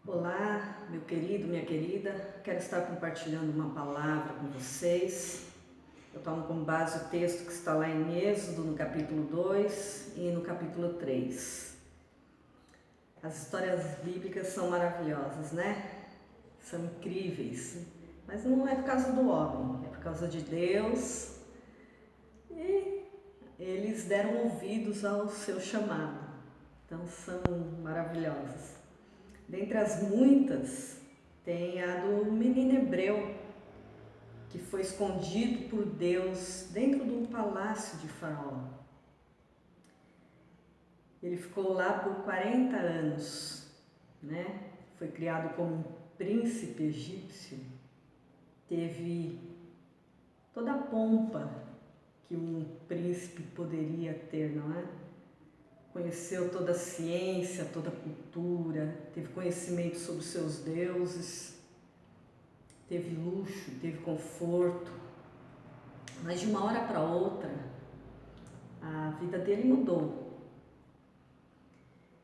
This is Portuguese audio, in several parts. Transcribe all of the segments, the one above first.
Olá, meu querido, minha querida, quero estar compartilhando uma palavra com vocês. Eu tomo como base o texto que está lá em Êxodo, no capítulo 2 e no capítulo 3. As histórias bíblicas são maravilhosas, né? São incríveis, mas não é por causa do homem, é por causa de Deus, e eles deram ouvidos ao seu chamado, então são maravilhosas. Dentre as muitas, tem a do menino hebreu, que foi escondido por Deus dentro do palácio de Faraó. Ele ficou lá por 40 anos, né? Foi criado como um príncipe egípcio, teve toda a pompa que um príncipe poderia ter, não é? Conheceu toda a ciência, toda a cultura, teve conhecimento sobre os seus deuses, teve luxo, teve conforto, mas de uma hora para outra a vida dele mudou.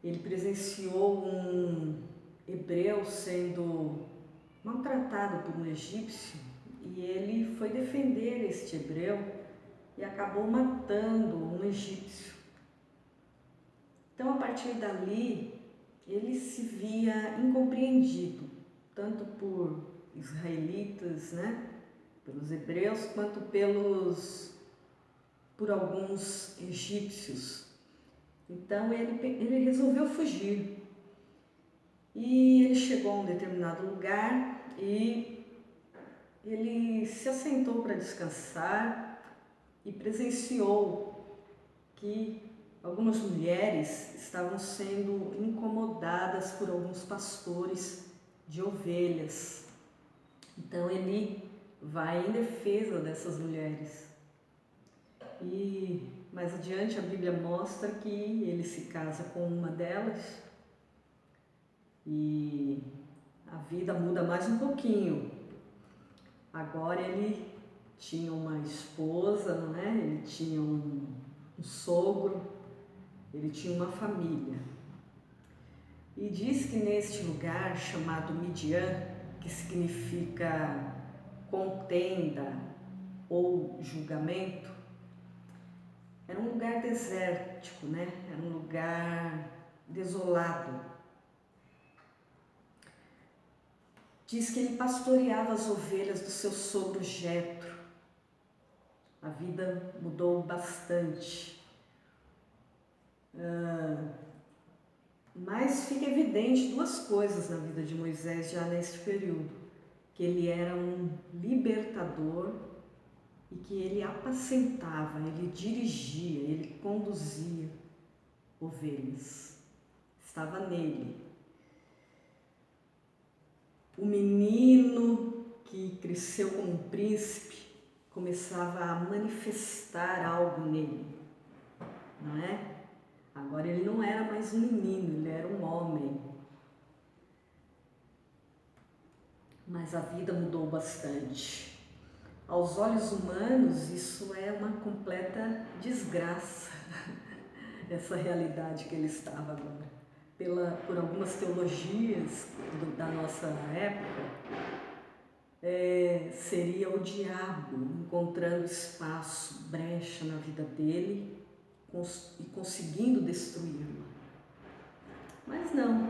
Ele presenciou um hebreu sendo maltratado por um egípcio e ele foi defender este hebreu e acabou matando um egípcio. Então, a partir dali, ele se via incompreendido, tanto por israelitas, né, pelos hebreus, quanto por alguns egípcios. Então ele resolveu fugir e ele chegou a um determinado lugar e ele se assentou para descansar e presenciou que algumas mulheres estavam sendo incomodadas por alguns pastores de ovelhas. Então ele vai em defesa dessas mulheres. E mais adiante a Bíblia mostra que ele se casa com uma delas e a vida muda mais um pouquinho. Agora ele tinha uma esposa, não é? Ele tinha um sogro, ele tinha uma família. E diz que neste lugar chamado Midian, que significa contenda ou julgamento, era um lugar desértico, né? Era um lugar desolado. Diz que ele pastoreava as ovelhas do seu sogro Jetro. A vida mudou bastante. Mas fica evidente duas coisas na vida de Moisés já nesse período: que ele era um libertador e que ele apacentava, ele dirigia, ele conduzia ovelhas. Estava nele. O menino que cresceu como um príncipe começava a manifestar algo nele, não é? Agora ele não era mais um menino, ele era um homem. Mas a vida mudou bastante. Aos olhos humanos, isso é uma completa desgraça, essa realidade que ele estava agora. Por algumas teologias da nossa época, seria o diabo encontrando espaço, brecha na vida dele e conseguindo destruí-lo. Mas não,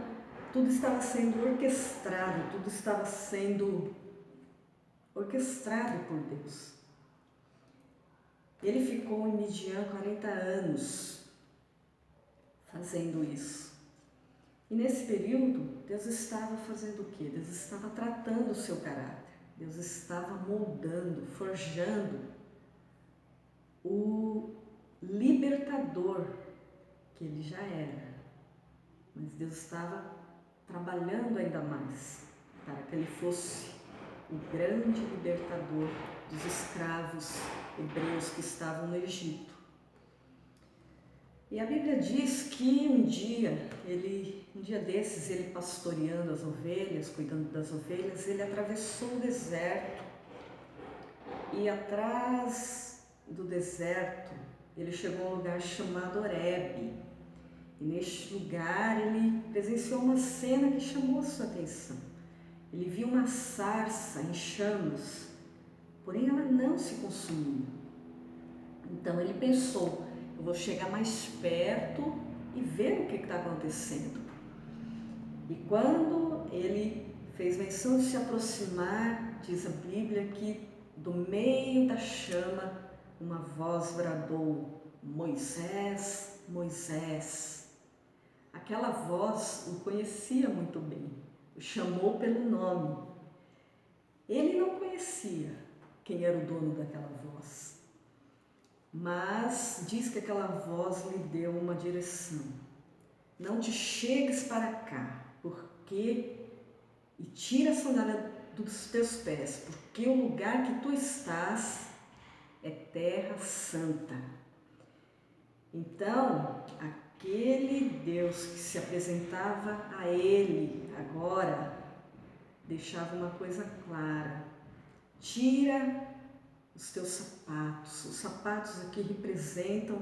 tudo estava sendo orquestrado, tudo estava sendo orquestrado por Deus. Ele ficou em Midian 40 anos fazendo isso. E nesse período, Deus estava fazendo o quê? Deus estava tratando o seu caráter. Deus estava moldando, forjando o libertador que ele já era. Mas Deus estava trabalhando ainda mais para que ele fosse o grande libertador dos escravos hebreus que estavam no Egito. E a Bíblia diz que um dia desses, ele pastoreando as ovelhas, cuidando das ovelhas, ele atravessou o deserto e atrás do deserto ele chegou a um lugar chamado Horebe. E neste lugar ele presenciou uma cena que chamou a sua atenção. Ele viu uma sarça em chamas, porém ela não se consumiu. Então ele pensou, eu vou chegar mais perto e ver o que está acontecendo. E quando ele fez menção de se aproximar, diz a Bíblia que do meio da chama uma voz bradou: Moisés, Moisés. Aquela voz o conhecia muito bem, o chamou pelo nome. Ele não conhecia quem era o dono daquela voz, mas diz que aquela voz lhe deu uma direção. Não te chegues para cá, e tira a sandália dos teus pés, porque o lugar que tu estás é terra santa. Então, aquele Deus que se apresentava a ele agora, deixava uma coisa clara: tira os teus sapatos. Os sapatos aqui representam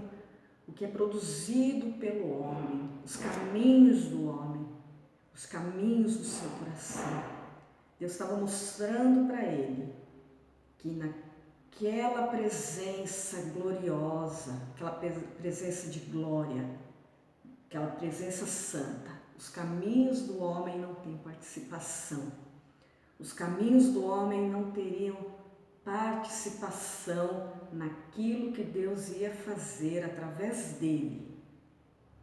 o que é produzido pelo homem, os caminhos do homem, os caminhos do seu coração. Deus estava mostrando para ele que naquela presença gloriosa, aquela presença de glória, aquela presença santa, os caminhos do homem não têm participação. Os caminhos do homem não teriam participação naquilo que Deus ia fazer através dele.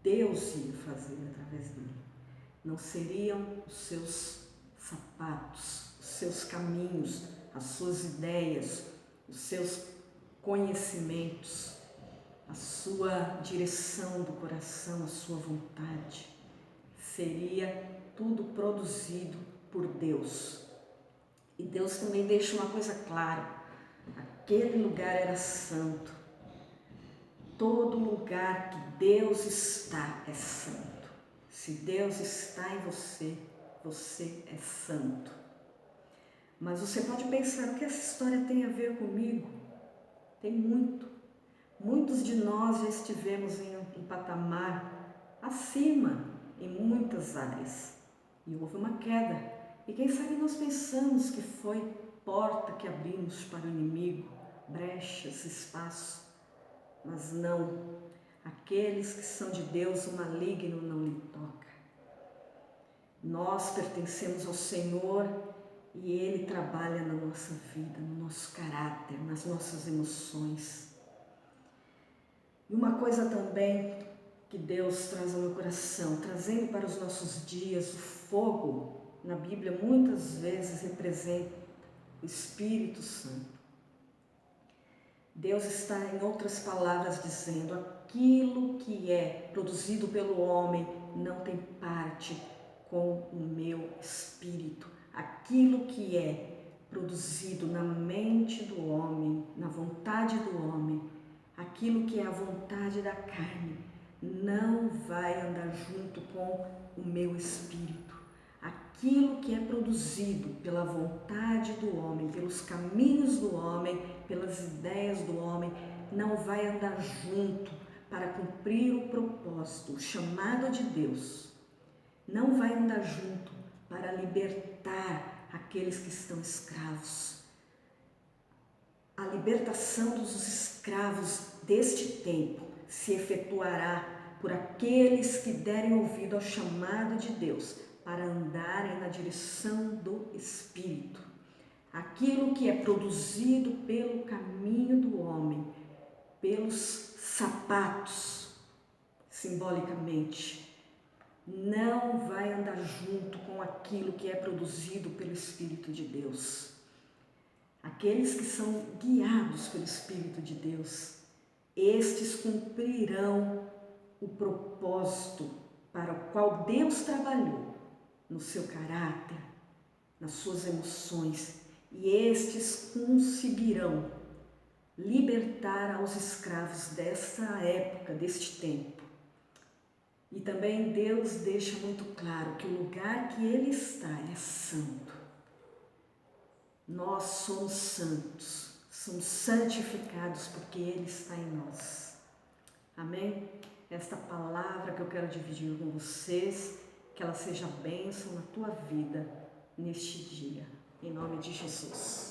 Deus ia fazer através dele. Não seriam os seus sapatos, os seus caminhos, as suas ideias, os seus conhecimentos, a sua direção do coração, a sua vontade. Seria tudo produzido por Deus. E Deus também deixa uma coisa clara: aquele lugar era santo. Todo lugar que Deus está é santo. Se Deus está em você, você é santo. Mas você pode pensar, o que essa história tem a ver comigo? Tem muito. Muitos de nós já estivemos em um patamar acima em muitas áreas. E houve uma queda. E quem sabe nós pensamos que foi porta que abrimos para o inimigo, brechas, espaço. Mas não. Aqueles que são de Deus, o maligno não lhe toca. Nós pertencemos ao Senhor e Ele trabalha na nossa vida, no nosso caráter, nas nossas emoções. E uma coisa também que Deus traz ao meu coração, trazendo para os nossos dias, o fogo, na Bíblia muitas vezes representa o Espírito Santo. Deus está, em outras palavras, dizendo: aquilo que é produzido pelo homem não tem parte com o meu Espírito. Aquilo que é produzido na mente do homem, na vontade do homem, aquilo que é a vontade da carne, não vai andar junto com o meu Espírito. Aquilo que é produzido pela vontade do homem, pelos caminhos do homem, pelas ideias do homem, não vai andar junto para cumprir o propósito, o chamado de Deus. Não vai andar junto para libertar aqueles que estão escravos. A libertação dos escravos deste tempo se efetuará por aqueles que derem ouvido ao chamado de Deus, para andarem na direção do Espírito. Aquilo que é produzido pelo caminho do homem, pelos sapatos, simbolicamente, não vai andar junto com aquilo que é produzido pelo Espírito de Deus. Aqueles que são guiados pelo Espírito de Deus, estes cumprirão o propósito para o qual Deus trabalhou no seu caráter, nas suas emoções, e estes conseguirão libertar aos escravos dessa época, deste tempo. E também Deus deixa muito claro que o lugar que Ele está é santo. Nós somos santos, somos santificados porque Ele está em nós. Amém? esta palavra que eu quero dividir com vocês, que ela seja bênção na tua vida neste dia. Em nome de Jesus.